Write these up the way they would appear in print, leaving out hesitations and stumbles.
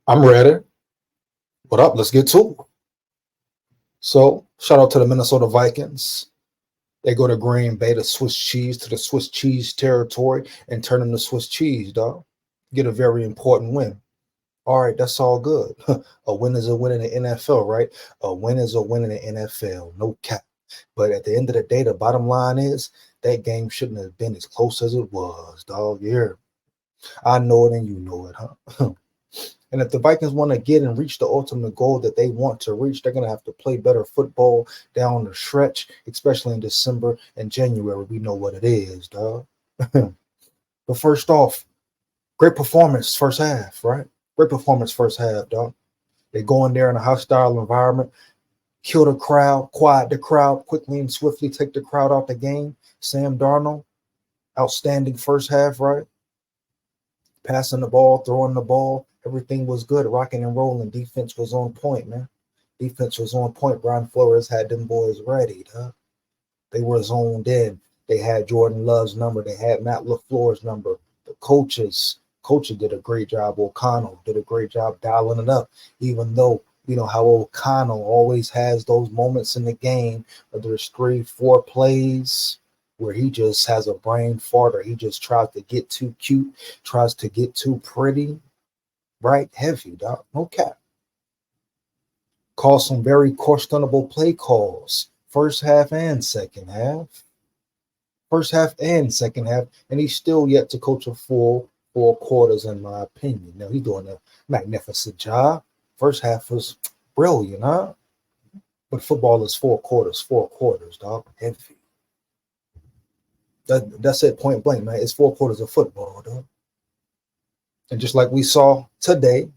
I'm ready. What up? Let's get to it. So, shout out to the Minnesota Vikings. They go to Green Bay to Swiss cheese to the Swiss cheese territory and turn them to Swiss cheese, dog. Get a very important win. All right, that's all good. A win is a win in the NFL, right? A win is a win in the NFL. No cap. But at the end of the day, the bottom line is that game shouldn't have been as close as it was, dog. Yeah. I know it and you know it, huh? And if the Vikings want to get and reach the ultimate goal that they want to reach, they're going to have to play better football down the stretch, especially in December and January. We know what it is, dog. But first off, great performance first half, right? Great performance first half, dog. They go in there in a hostile environment, kill the crowd, quiet the crowd, quickly and swiftly take the crowd out the game. Sam Darnold, outstanding first half, right? Passing the ball, throwing the ball, everything was good, rocking and rolling. Defense was on point, man. Defense was on point. Brian Flores had them boys ready, huh? They were zoned in. They had Jordan Love's number. They had Matt LaFleur's number. The coaches did a great job. O'Connell did a great job dialing it up, even though you know how O'Connell always has those moments in the game where there's 3, 4 plays where he just has a brain fart or he just tries to get too cute, tries to get too pretty, right? Heavy, dog. No cap. Call some very questionable play calls, first half and second half. First half and second half, and he's still yet to coach a full 4 quarters, in my opinion. Now he's doing a magnificent job. First half was brilliant, huh? But football is 4 quarters, dog. Heavy. That's it, point blank, man. It's 4 quarters of football, dog. And just like we saw today,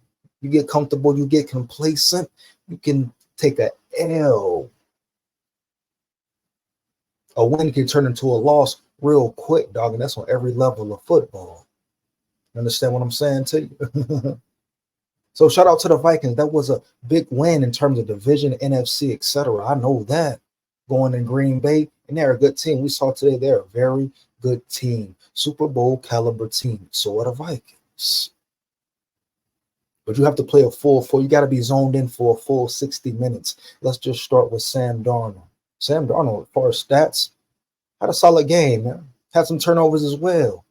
you get comfortable, you get complacent, you can take a L. A win can turn into a loss real quick, dog, and that's on every level of football. You understand what I'm saying to you? So shout out to the Vikings. That was a big win in terms of division, NFC, etc. I know that. Going in Green Bay, and they're a good team. We saw today they're a very good team. Super Bowl caliber team. So are the Vikings. But you have to play a full, you got to be zoned in for a full 60 minutes. Let's just start with Sam Darnold. Sam Darnold, as far as stats, had a solid game, man. Had some turnovers as well.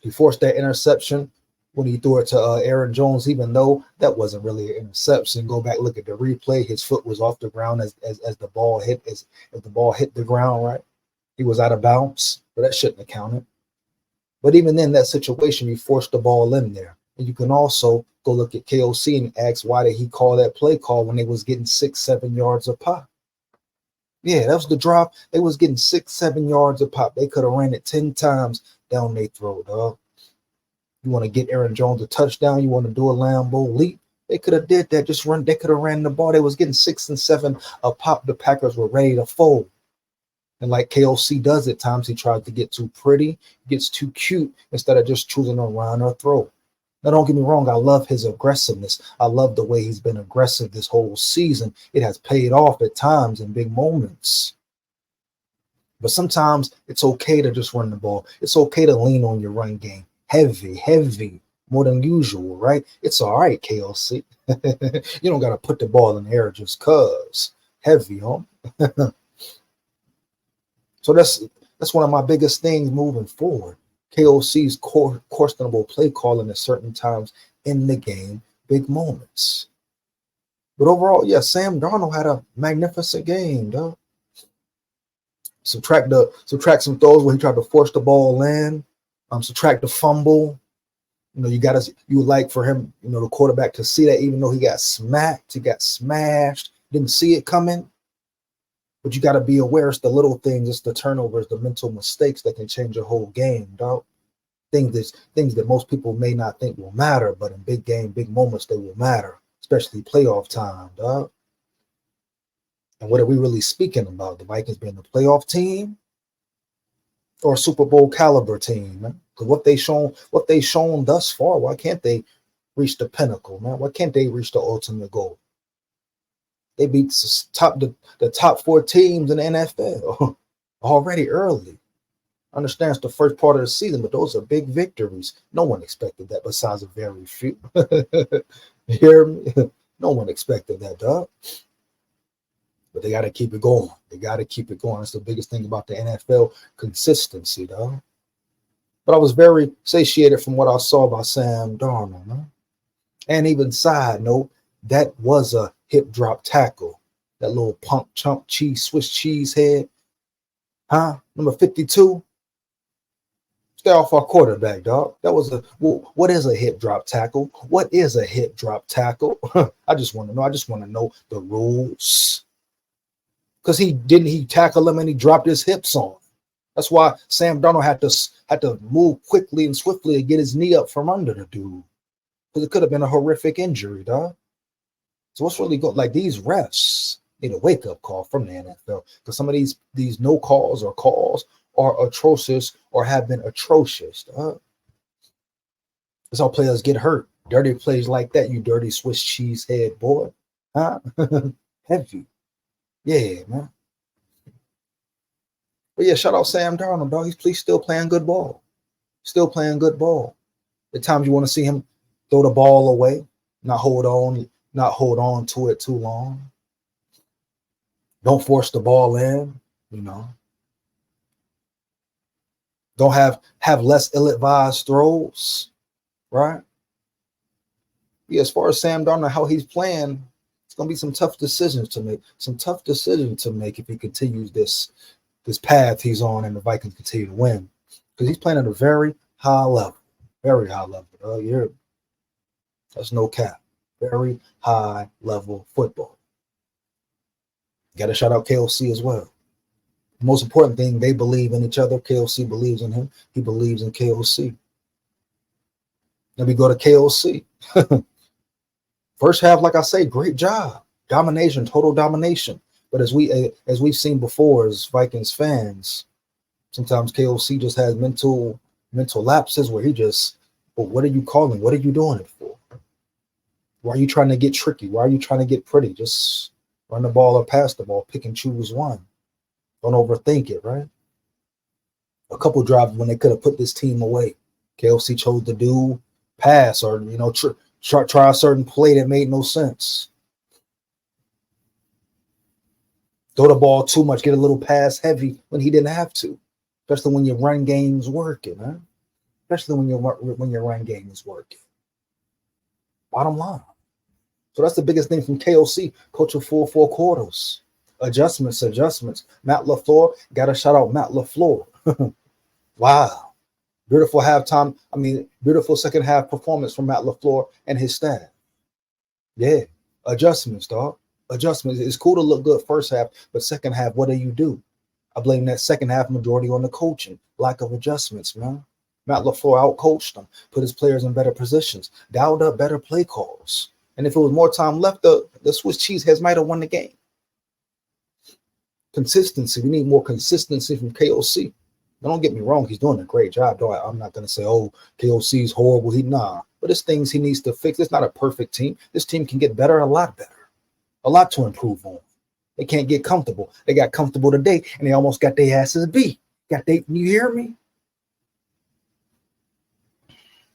He forced that interception when he threw it to Aaron Jones, even though that wasn't really an interception. Go back, look at the replay. His foot was off the ground as the ball hit as the ball hit the ground, right? He was out of bounds, but that shouldn't have counted. But even in that situation, you forced the ball in there. And you can also go look at KOC and ask why did he call that play call when they was getting 6-7 yards a pop. Yeah, that was the drop. They was getting 6-7 yards a pop. They could have ran it 10 times down their throat, dog. You want to get Aaron Jones a touchdown? You want to do a Lambeau leap? They could have did that. Just run. They could have ran the ball. They was getting 6 and 7 a pop. The Packers were ready to fold. And like KOC does at times, he tries to get too pretty, gets too cute instead of just choosing to run or throw. Now, don't get me wrong. I love his aggressiveness. I love the way he's been aggressive this whole season. It has paid off at times in big moments. But sometimes it's okay to just run the ball. It's okay to lean on your run game. Heavy, more than usual, right? It's all right, KLC. You don't got to put the ball in the air just cuz. Heavy, huh? So that's one of my biggest things moving forward. KOC's questionable play calling at certain times in the game, big moments. But overall, yeah, Sam Darnold had a magnificent game, dog. Subtract some throws where he tried to force the ball in. Subtract the fumble. You know, you would like for him, you know, the quarterback to see that even though he got smacked, he got smashed, didn't see it coming. But you got to be aware it's the little things, it's the turnovers, the mental mistakes that can change a whole game, dog. Things that most people may not think will matter, but in big game, big moments, they will matter, especially playoff time, dog. And what are we really speaking about? The Vikings being a playoff team or a Super Bowl caliber team, man? Because what they shown thus far, why can't they reach the pinnacle, man? Why can't they reach the ultimate goal? They beat the top 4 teams in the NFL already early. I understand it's the first part of the season, but those are big victories. No one expected that besides a very few. You hear me? No one expected that, dog. But they got to keep it going. They got to keep it going. That's the biggest thing about the NFL, consistency, dog. But I was very satiated from what I saw by Sam Darnold, man. And even side note, that was a hip drop tackle. That little punk chunk cheese, Swiss cheese head. Huh? Number 52. Stay off our quarterback, dog. That was a, well, what is a hip drop tackle? What is a hip drop tackle? I just want to know. I just want to know the rules. Because he tackle him and he dropped his hips on. That's why Sam Darnold had to move quickly and swiftly to get his knee up from under the dude. Because it could have been a horrific injury, dog. So what's really good? Like, these refs need a wake-up call from the NFL. Because some of these no calls or calls are atrocious or have been atrocious, dog. That's how players get hurt. Dirty plays like that, you dirty Swiss cheese head boy. Huh? Heavy. Yeah, man. But yeah, shout out Sam Darnold, dog. He's still playing good ball. Still playing good ball. At times you want to see him throw the ball away, not hold on to it too long. Don't force the ball in, you know. Don't have less ill-advised throws, right? Yeah, as far as Sam Darnold, how he's playing, it's gonna be some tough decisions to make. Some tough decisions to make if he continues this path he's on and the Vikings continue to win. Because he's playing at a very high level. Very high level. That's no cap. Very high level football. Got to shout out KOC as well. The most important thing, they believe in each other. KOC believes in him. He believes in KOC. Then we go to KOC. First half, like I say, great job. Domination, total domination. But as we've seen before as Vikings fans, sometimes KOC just has mental lapses where he just, well, what are you calling? What are you doing it for? Why are you trying to get tricky? Why are you trying to get pretty? Just run the ball or pass the ball. Pick and choose one. Don't overthink it, right? A couple drives when they could have put this team away. KOC chose to do pass or, try a certain play that made no sense. Throw the ball too much, get a little pass heavy when he didn't have to, especially when your run game's working, huh? Especially when your run game is working. Bottom line. So that's the biggest thing from KOC, coach of full 4 quarters. Adjustments. Matt LaFleur, got to shout out Matt LaFleur. Wow. Beautiful second half performance from Matt LaFleur and his staff. Yeah, adjustments, dog. Adjustments. It's cool to look good first half, but second half, what do? I blame that second half majority on the coaching, lack of adjustments, man. Matt LaFleur outcoached them, put his players in better positions, dialed up better play calls. And if it was more time left, the Swiss cheeseheads might have won the game. Consistency. We need more consistency from KOC. Now, don't get me wrong, he's doing a great job, though. I'm not going to say, oh, KOC's horrible. But it's things he needs to fix. It's not a perfect team. This team can get better, a lot better. A lot to improve on. They can't get comfortable. They got comfortable today, and they almost got their asses beat. You hear me?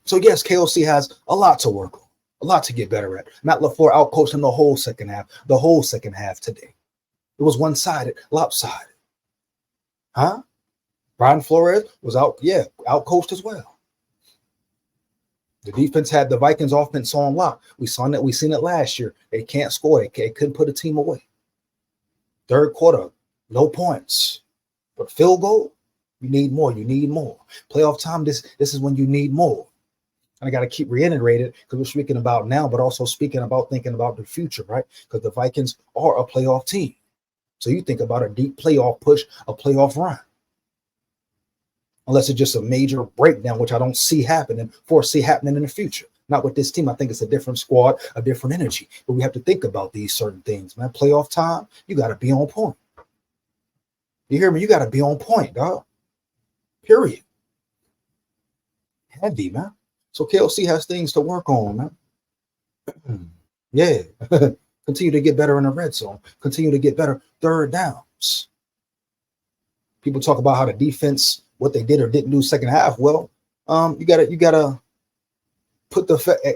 So, yes, KOC has a lot to work on, a lot to get better at. Matt LaFleur outcoached him the whole second half today. It was one-sided, lopsided. Huh? Brian Flores was outcoached as well. The defense had the Vikings offense on lock. We seen it last year. They can't score. They couldn't put a team away. Third quarter, no points. But field goal, you need more. Playoff time, this is when you need more. And I got to keep reiterating because we're speaking about now, but also thinking about the future, right? Because the Vikings are a playoff team. So you think about a deep playoff push, a playoff run. Unless it's just a major breakdown, which I don't foresee happening in the future. Not with this team. I think it's a different squad, a different energy. But we have to think about these certain things, man. Playoff time, you got to be on point. You hear me? You got to be on point, dog. Period. Heavy, man. So KOC has things to work on, man. Yeah. Continue to get better in the red zone. Continue to get better third downs. People talk about how the defense what they did or didn't do second half, well, you gotta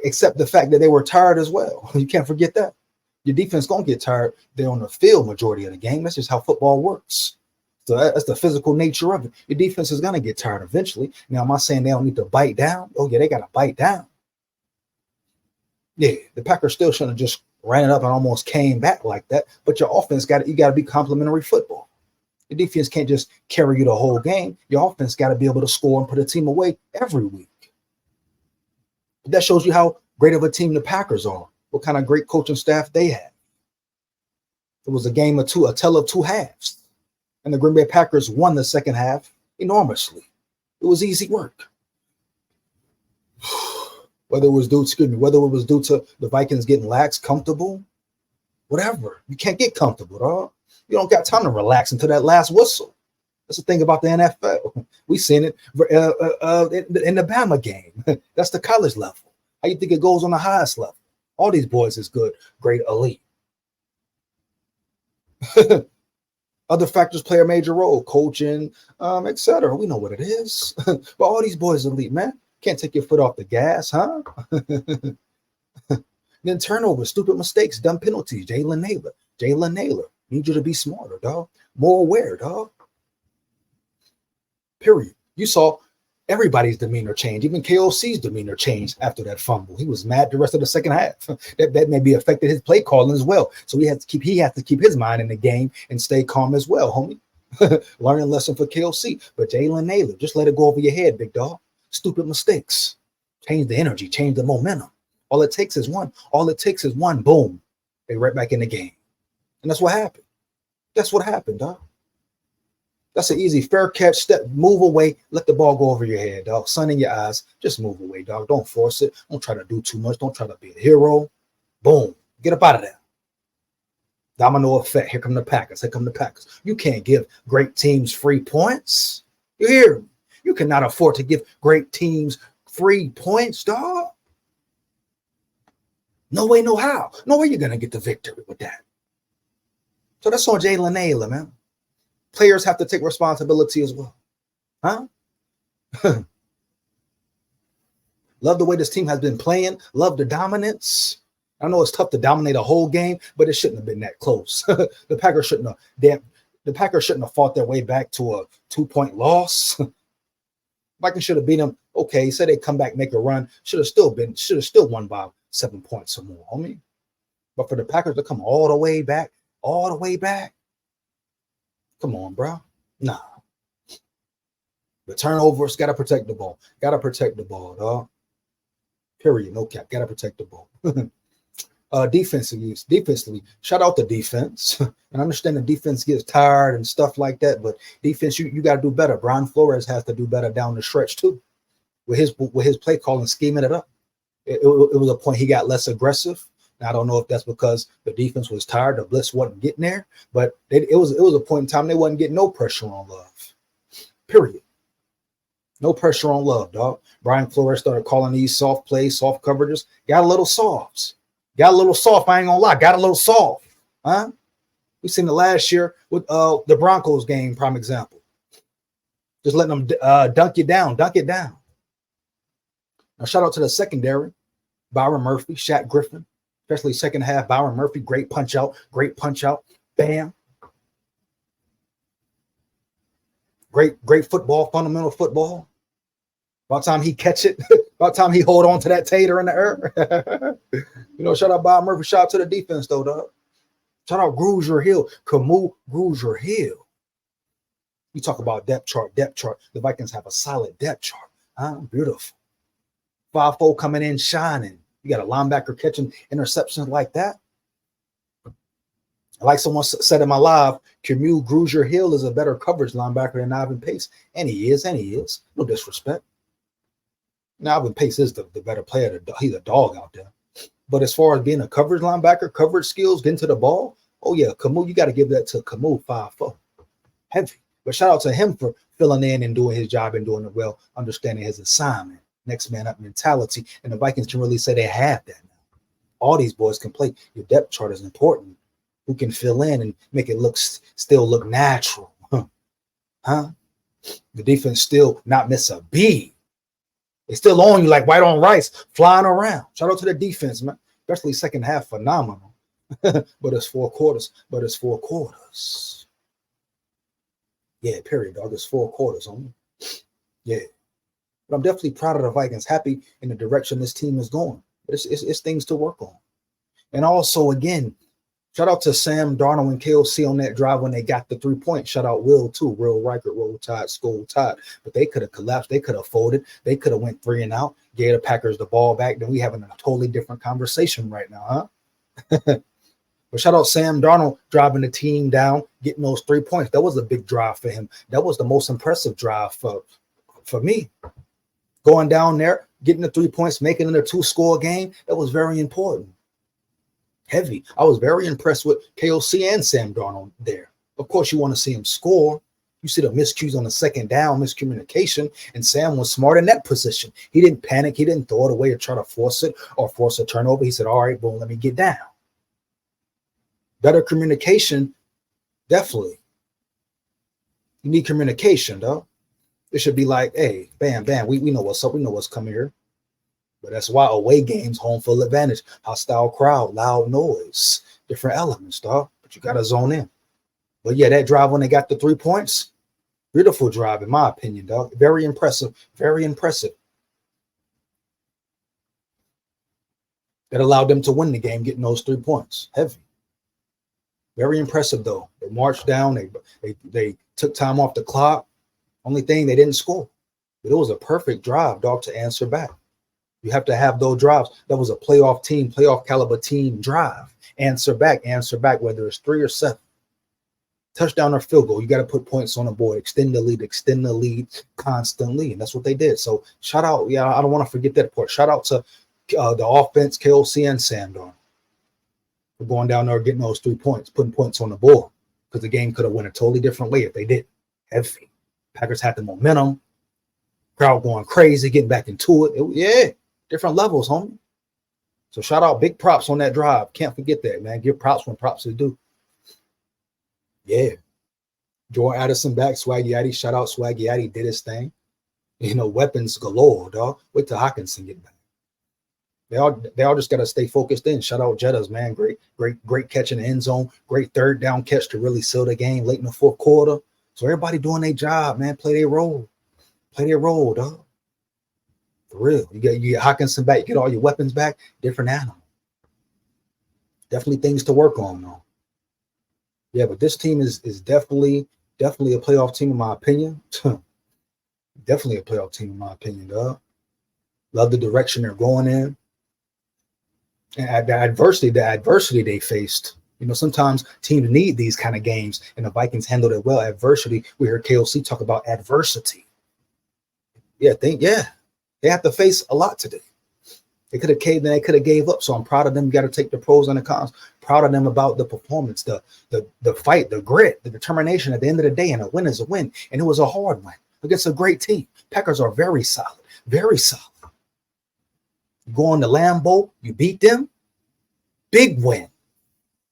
accept the fact that they were tired as well. You can't forget that. Your defense gonna get tired. They're on the field majority of the game. That's just how football works. So that's the physical nature of it. Your defense is gonna get tired eventually. Now, am I saying they don't need to bite down? Oh yeah, they gotta bite down. Yeah, the Packers still shouldn't have just ran it up and almost came back like that. But your offense you gotta be complementary football. Your defense can't just carry you the whole game. Your offense got to be able to score and put a team away every week. That shows you how great of a team the Packers are, what kind of great coaching staff they have. It was a game of two, a tale of two halves. And the Green Bay Packers won the second half enormously. It was easy work. Whether it was due to the Vikings getting lax, comfortable, whatever. You can't get comfortable, dog. You don't got time to relax until that last whistle. That's the thing about the NFL. We seen it in the Bama game. That's the college level. How you think it goes on the highest level? All these boys is good, great, elite. Other factors play a major role, coaching, etc. We know what it is. But all these boys are elite, man. Can't take your foot off the gas, huh? Then turnovers, stupid mistakes, dumb penalties. Jalen Naylor. Need you to be smarter, dog. More aware, dog. Period. You saw everybody's demeanor change. Even KOC's demeanor changed after that fumble. He was mad the rest of the second half. That maybe affected his play calling as well. So he has to keep his mind in the game and stay calm as well, homie. Learning lesson for KOC. But Jalen Naylor, just let it go over your head, big dog. Stupid mistakes. Change the energy, change the momentum. All it takes is one. Boom. They right back in the game. And that's what happened. That's what happened, dog. That's an easy, fair catch, step, move away, let the ball go over your head, dog. Sun in your eyes, just move away, dog. Don't force it. Don't try to do too much. Don't try to be a hero. Boom. Get up out of there. Domino effect. Here come the Packers. You can't give great teams free points. You hear me? You cannot afford to give great teams free points, dog. No way, no how. No way you're going to get the victory with that. So that's on Jalen Naylor, man. Players have to take responsibility as well. Huh? Love the way this team has been playing. Love the dominance. I know it's tough to dominate a whole game, but it shouldn't have been that close. The Packers shouldn't have fought their way back to a 2-point loss. Vikings should have beat them. Okay, said they come back, make a run. Should have still won by 7 points or more, homie. But for the Packers to come all the way back. Come on, bro. Nah. The turnovers, got to protect the ball. Dog. Period. No cap. Got to protect the ball. Defensively, shout out the defense. And I understand the defense gets tired and stuff like that, but defense, you got to do better. Brian Flores has to do better down the stretch too. With his play calling, scheming it up. It was a point he got less aggressive. Now, I don't know if that's because the defense was tired, the blitz wasn't getting there, but it was a point in time they wasn't getting no pressure on Love. Period. No pressure on Love, dog. Brian Flores started calling these soft plays, soft coverages. Got a little soft. I ain't gonna lie. Got a little soft. Huh? We seen it last year with the Broncos game, prime example. Just letting them dunk it down. Now, shout out to the secondary. Byron Murphy, Shaq Griffin. Especially second half, Byron Murphy, great punch out. Bam. Great football, fundamental football. About time he catch it. About time he hold on to that tater in the air. Shout out Byron Murphy. Shout out to the defense, though, dog. Shout out Grugier Hill. Camus Grugier Hill. You talk about depth chart. The Vikings have a solid depth chart. Beautiful. 5-4 coming in, shining. You got a linebacker catching interceptions like that. Like someone said in my live, Camus Grugier Hill is a better coverage linebacker than Ivan Pace. And he is. No disrespect. Now, Ivan Pace is the better player. He's a dog out there. But as far as being a coverage linebacker, coverage skills, getting to the ball, oh, yeah, Camus, you got to give that to Camus 5-4. Heavy. But shout out to him for filling in and doing his job and doing it well, understanding his assignment. Next man up mentality, and the Vikings can really say they have that now. All these boys can play. Your depth chart is important. Who can fill in and make it still look natural? Huh? The defense still not miss a beat. They still on you like white on rice, flying around. Shout out to the defense, man. Especially second half, phenomenal. But it's 4 quarters. Yeah, period, dog. It's 4 quarters, homie. Yeah. But I'm definitely proud of the Vikings, happy in the direction this team is going. But it's things to work on. And also, again, shout out to Sam Darnold and KOC on that drive when they got the 3-point. Shout out Will, too. Will Riker, Roll Tide, SKOL Tide. But they could have collapsed. They could have folded. They could have went 3 and out, gave the Packers the ball back. Then we having a totally different conversation right now, huh? But shout out Sam Darnold driving the team down, getting those 3 points. That was a big drive for him. That was the most impressive drive for me. Going down there, getting the 3 points, making it a 2-score game, that was very important. Heavy. I was very impressed with KOC and Sam Darnold there. Of course, you want to see him score. You see the miscues on the second down, miscommunication, and Sam was smart in that position. He didn't panic. He didn't throw it away or try to force it or force a turnover. He said, all right, boom, let me get down. Better communication, definitely. You need communication, though. It should be like, hey, bam, bam, we know what's up. We know what's coming here. But that's why away games, home field advantage, hostile crowd, loud noise, different elements, dog. But you got to zone in. But yeah, that drive when they got the 3 points, beautiful drive, in my opinion, dog. Very impressive. Very impressive. That allowed them to win the game, getting those 3 points. Heavy. Very impressive, though. They marched down. They took time off the clock. Only thing, they didn't score. But it was a perfect drive, dog, to answer back. You have to have those drives. That was a playoff team, playoff caliber team drive. Answer back, whether it's 3 or 7. Touchdown or field goal, you got to put points on the board. Extend the lead constantly. And that's what they did. So shout out. Yeah, I don't want to forget that part. Shout out to the offense, KOC and Sam Darnold. For going down there getting those 3 points, putting points on the board. Because the game could have went a totally different way if they did. Heavy. Packers had the momentum. Crowd going crazy, getting back into it. Yeah, different levels, homie. So shout out, big props on that drive. Can't forget that, man. Give props when props is due. Yeah. Jordan Addison back, Swaggy Addy. Shout out Swaggy Addy, did his thing. You know, weapons galore, dog. Wait till Hawkinson get back. They all just got to stay focused in. Shout out Jettas, man. Great catch in the end zone. Great third down catch to really seal the game late in the 4th quarter. So everybody doing their job, man. Play their role. Play their role, dog. For real. You get Hawkinson back. You get all your weapons back. Different animal. Definitely things to work on, though. Yeah, but this team is definitely a playoff team, in my opinion. Definitely a playoff team, in my opinion, dog. Love the direction they're going in. And the adversity they faced. You know, sometimes teams need these kind of games, and the Vikings handled it well. Adversity. We heard KOC talk about adversity. Yeah, they have to face a lot today. They could have caved and they could have gave up. So I'm proud of them. You got to take the pros and the cons. Proud of them about the performance, the fight, the grit, the determination. At the end of the day, and a win is a win. And it was a hard win against a great team. Packers are very solid, very solid. You go on the Lambeau, you beat them. Big win.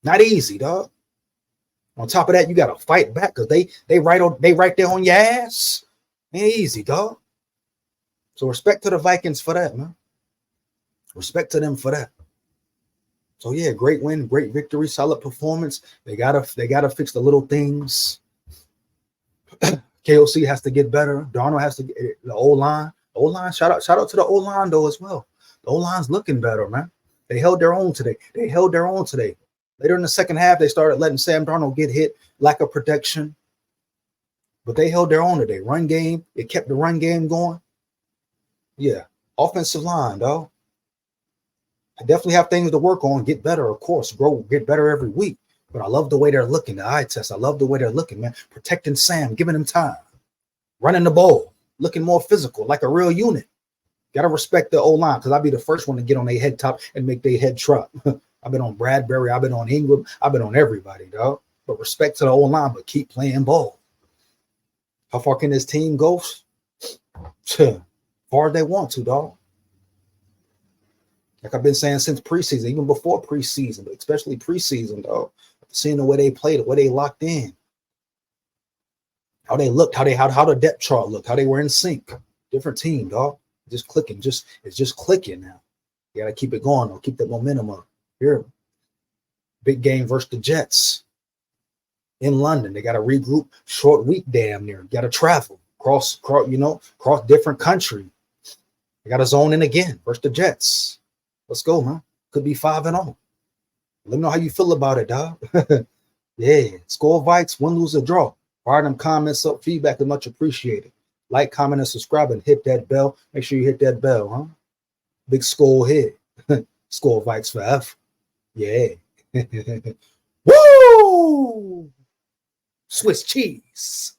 Not easy, dog. On top of that, you got to fight back because they right there on your ass. Ain't easy, dog. So respect to the Vikings for that, man. Respect to them for that. So yeah, great win, great victory, solid performance. They gotta fix the little things. KOC has to get better. Darnold has to get the O-line. O-line, shout out to the O-line though as well. The O-line's looking better, man. They held their own today. Later in the second half, they started letting Sam Darnold get hit, lack of protection. But they held their own today. Run game, it kept the run game going. Yeah, offensive line, dog. I definitely have things to work on, get better, of course, grow, get better every week. But I love the way they're looking, the eye test. I love the way they're looking, man. Protecting Sam, giving him time. Running the ball, looking more physical, like a real unit. Got to respect the O-line because I'll be the first one to get on their head top and make their head drop. I've been on Bradbury. I've been on Ingram. I've been on everybody, dog. But respect to the O-line, but keep playing ball. How far can this team go? Far as they want to, dog. Like I've been saying since preseason, even before preseason, but especially preseason, dog. Seeing the way they played, the way they locked in. how they looked, how the depth chart looked, how they were in sync. Different team, dog. Just clicking, it's just clicking now. You gotta keep it going, or keep that momentum up. Here, big game versus the Jets in London. They gotta regroup. Short week, damn near. Gotta travel cross, different country. They gotta zone in again versus the Jets. Let's go, man. Could be 5-0. Let me know how you feel about it, dog. Yeah, SKOL Vikes, win, lose, or draw. Fire them comments up. Feedback is much appreciated. Like, comment, and subscribe, and hit that bell. Make sure you hit that bell, huh? Big SKOL head. SKOL Vikes forever. Yeah. Woo! Swiss cheese.